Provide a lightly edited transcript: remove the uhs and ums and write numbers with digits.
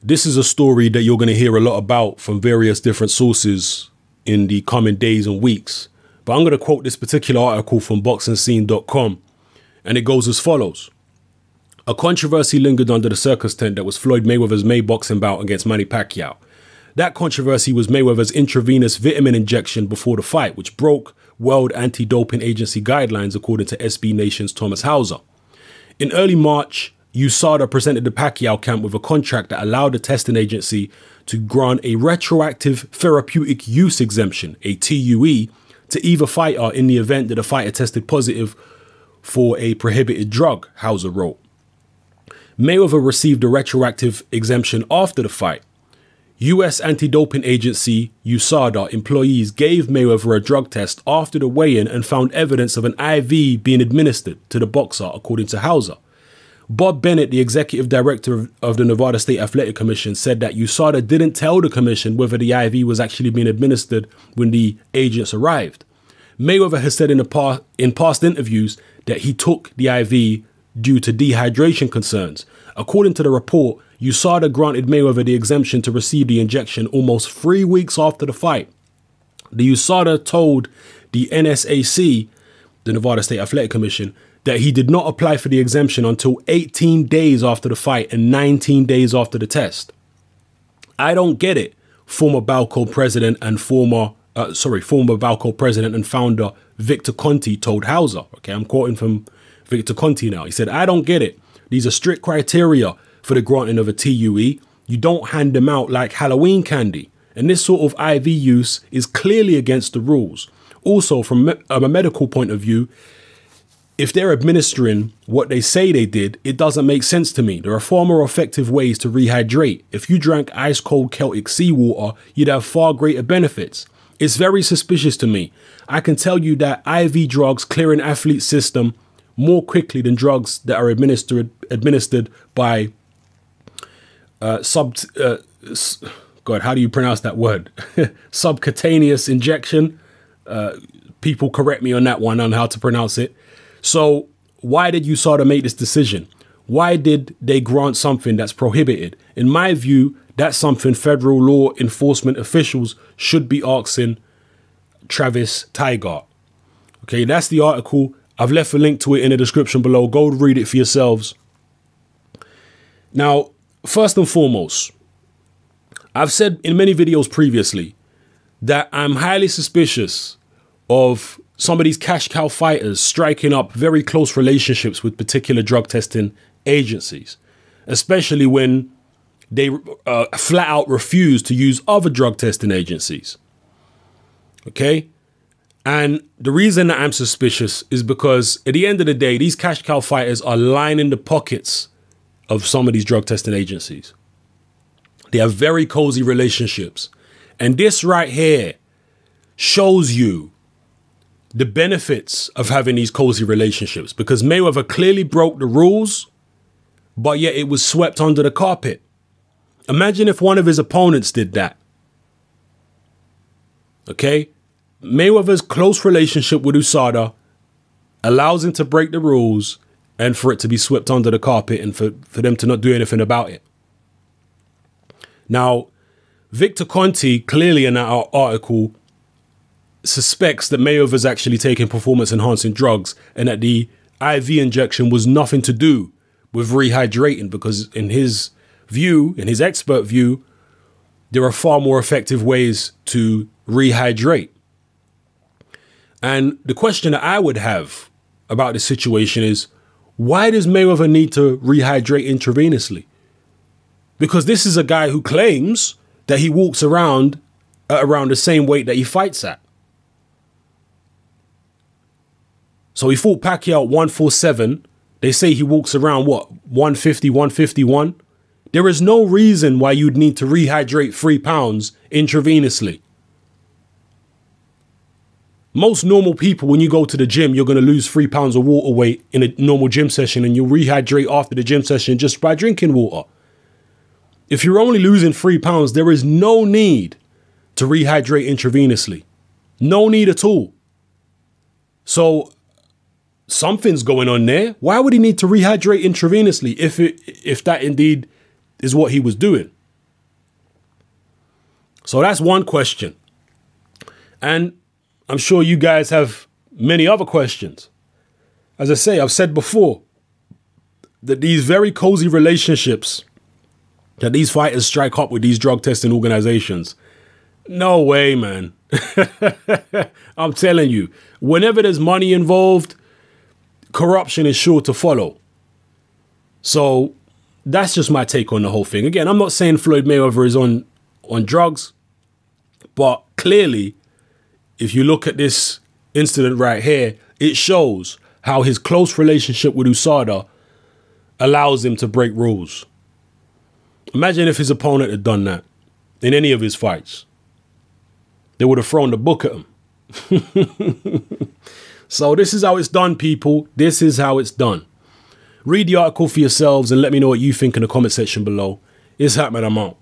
This is a story that you're going to hear a lot about from various different sources in the coming days and weeks. But I'm going to quote this particular article from boxingscene.com, and it goes as follows. A controversy lingered under the circus tent that was Floyd Mayweather's May boxing bout against Manny Pacquiao. That controversy was Mayweather's intravenous vitamin injection before the fight, which broke World Anti-Doping Agency guidelines, according to SB Nation's Thomas Hauser. In early March, USADA presented the Pacquiao camp with a contract that allowed the testing agency to grant a retroactive therapeutic use exemption, a TUE, to either fighter in the event that the fighter tested positive for a prohibited drug, Hauser wrote. Mayweather received a retroactive exemption after the fight. US Anti-Doping Agency, USADA, employees gave Mayweather a drug test after the weigh-in and found evidence of an IV being administered to the boxer, according to Hauser. Bob Bennett, the executive director of the Nevada State Athletic Commission, said that USADA didn't tell the commission whether the IV was actually being administered when the agents arrived. Mayweather has said in past interviews that he took the IV due to dehydration concerns. According to the report, USADA granted Mayweather the exemption to receive the injection almost 3 weeks after the fight. The USADA told the NSAC, the Nevada State Athletic Commission, that he did not apply for the exemption until 18 days after the fight and 19 days after the test. I don't get it, former Balco president and former Balco president and founder Victor Conti told Hauser. Okay, I'm quoting from Victor Conti now. He said, I don't get it. These are strict criteria for the granting of a TUE. You don't hand them out like Halloween candy. And this sort of IV use is clearly against the rules. Also, from a medical point of view, if they're administering what they say they did, it doesn't make sense to me. There are far more effective ways to rehydrate. If you drank ice cold Celtic seawater, you'd have far greater benefits. It's very suspicious to me. I can tell you that IV drugs clear an athlete's system more quickly than drugs that are administered by God, how do you pronounce that word? Subcutaneous injection. People correct me on that one, on how to pronounce it. So why did USADA make this decision? Why did they grant something that's prohibited? In my view, that's something federal law enforcement officials should be asking Travis Tygart. Okay, that's the article. I've left a link to it in the description below. Go read it for yourselves. Now, first and foremost, I've said in many videos previously that I'm highly suspicious of some of these cash cow fighters striking up very close relationships with particular drug testing agencies, especially when they flat out refuse to use other drug testing agencies. Okay? And the reason that I'm suspicious is because at the end of the day, these cash cow fighters are lining the pockets of some of these drug testing agencies. They have very cozy relationships. And this right here shows you the benefits of having these cozy relationships, because Mayweather clearly broke the rules, but yet it was swept under the carpet. Imagine if one of his opponents did that. Okay? Mayweather's close relationship with USADA allows him to break the rules and for it to be swept under the carpet and for them to not do anything about it. Now, Victor Conti clearly in that article suspects that Mayweather's actually taking performance-enhancing drugs and that the IV injection was nothing to do with rehydrating, because in his view, in his expert view, there are far more effective ways to rehydrate. And the question that I would have about this situation is, why does Mayweather need to rehydrate intravenously? Because this is a guy who claims that he walks around at around the same weight that he fights at. So he fought Pacquiao at 147. They say he walks around, what, 150, 151? There is no reason why you'd need to rehydrate 3 pounds intravenously. Most normal people, when you go to the gym, you're going to lose 3 pounds of water weight in a normal gym session, and you'll rehydrate after the gym session just by drinking water. If you're only losing 3 pounds, there is no need to rehydrate intravenously. No need at all. So something's going on there. Why would he need to rehydrate intravenously if that indeed is what he was doing? So that's one question. And I'm sure you guys have many other questions. As I say, I've said before that these very cozy relationships that these fighters strike up with these drug testing organizations, no way, man. I'm telling you, whenever there's money involved, corruption is sure to follow. So that's just my take on the whole thing. Again, I'm not saying Floyd Mayweather is on drugs, but clearly, if you look at this incident right here, it shows how his close relationship with USADA allows him to break rules. Imagine if his opponent had done that in any of his fights. They would have thrown the book at him. So this is how it's done, people. This is how it's done. Read the article for yourselves and let me know what you think in the comment section below. It's happening. I'm out.